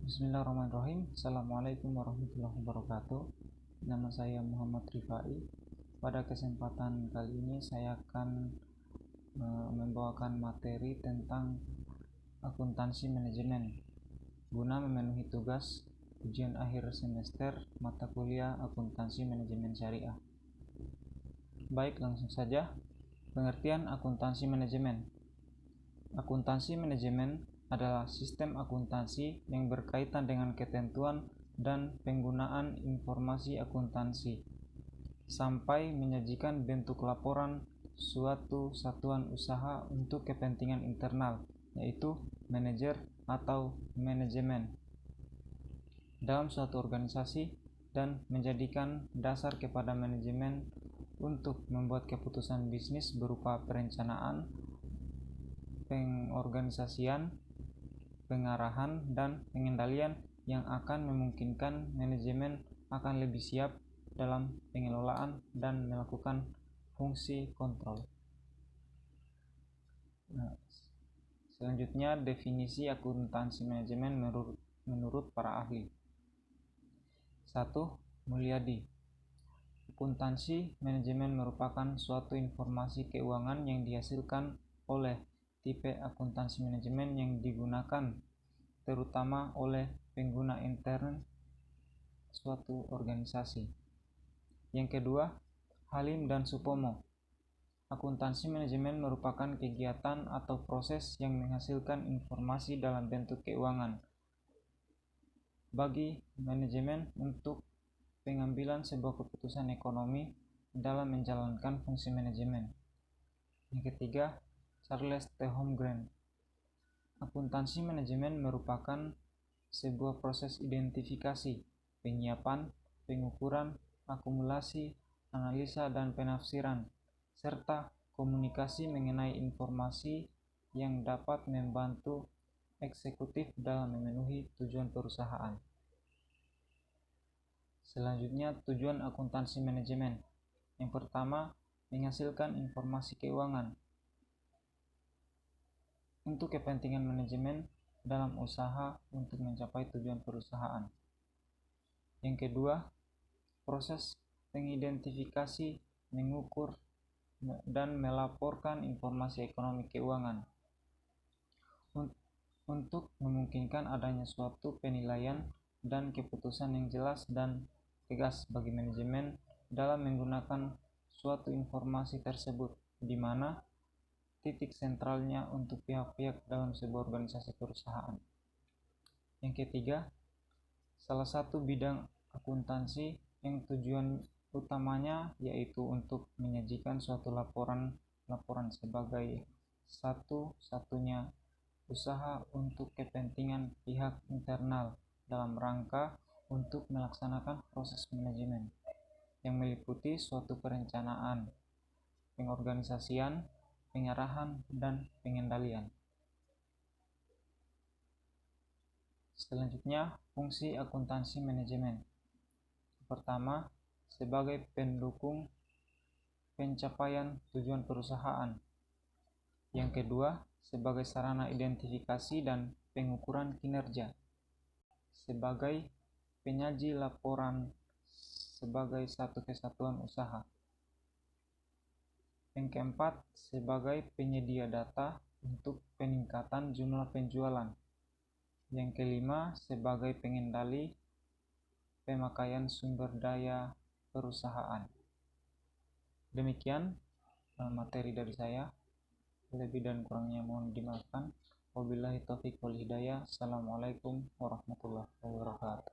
Bismillahirrahmanirrahim. Assalamualaikum warahmatullahi wabarakatuh. Nama saya Muhammad Rifai. Pada kesempatan kali ini saya akan membawakan materi tentang akuntansi manajemen guna memenuhi tugas ujian akhir semester mata kuliah akuntansi manajemen syariah. Baik, langsung saja. Pengertian akuntansi manajemen. Akuntansi manajemen adalah sistem akuntansi yang berkaitan dengan ketentuan dan penggunaan informasi akuntansi sampai menyajikan bentuk laporan suatu satuan usaha untuk kepentingan internal, yaitu manajer atau manajemen dalam suatu organisasi, dan menjadikan dasar kepada manajemen untuk membuat keputusan bisnis berupa perencanaan, pengorganisasian, pengarahan, dan pengendalian yang akan memungkinkan manajemen akan lebih siap dalam pengelolaan dan melakukan fungsi kontrol. Selanjutnya, definisi akuntansi manajemen menurut para ahli. 1. Mulyadi. Akuntansi manajemen merupakan suatu informasi keuangan yang dihasilkan oleh tipe akuntansi manajemen yang digunakan terutama oleh pengguna intern suatu organisasi. Yang kedua, Halim dan Supomo. Akuntansi manajemen merupakan kegiatan atau proses yang menghasilkan informasi dalam bentuk keuangan bagi manajemen untuk pengambilan sebuah keputusan ekonomi dalam menjalankan fungsi manajemen. Yang ketiga, Charles T. Holmgren. Akuntansi manajemen merupakan sebuah proses identifikasi, penyiapan, pengukuran, akumulasi, analisa, dan penafsiran, serta komunikasi mengenai informasi yang dapat membantu eksekutif dalam memenuhi tujuan perusahaan. Selanjutnya, tujuan akuntansi manajemen. Yang pertama, menghasilkan informasi keuangan untuk kepentingan manajemen dalam usaha untuk mencapai tujuan perusahaan. Yang kedua, proses pengidentifikasi, mengukur, dan melaporkan informasi ekonomi keuangan untuk memungkinkan adanya suatu penilaian dan keputusan yang jelas dan tegas bagi manajemen dalam menggunakan suatu informasi tersebut, di mana titik sentralnya untuk pihak-pihak dalam sebuah organisasi perusahaan. Yang ketiga, salah satu bidang akuntansi yang tujuan utamanya yaitu untuk menyajikan suatu laporan sebagai satu-satunya usaha untuk kepentingan pihak internal dalam rangka untuk melaksanakan proses manajemen yang meliputi suatu perencanaan, pengorganisasian, pengarahan, dan pengendalian. Selanjutnya, fungsi akuntansi manajemen. Pertama, sebagai pendukung pencapaian tujuan perusahaan. Yang kedua, sebagai sarana identifikasi dan pengukuran kinerja. Sebagai penyaji laporan sebagai satu kesatuan usaha. Yang keempat, sebagai penyedia data untuk peningkatan jumlah penjualan. Yang kelima, sebagai pengendali pemakaian sumber daya perusahaan. Demikian materi dari saya. Lebih dan kurangnya mohon dimaafkan. Wabillahi taufiq wal hidayah. Assalamualaikum warahmatullahi wabarakatuh.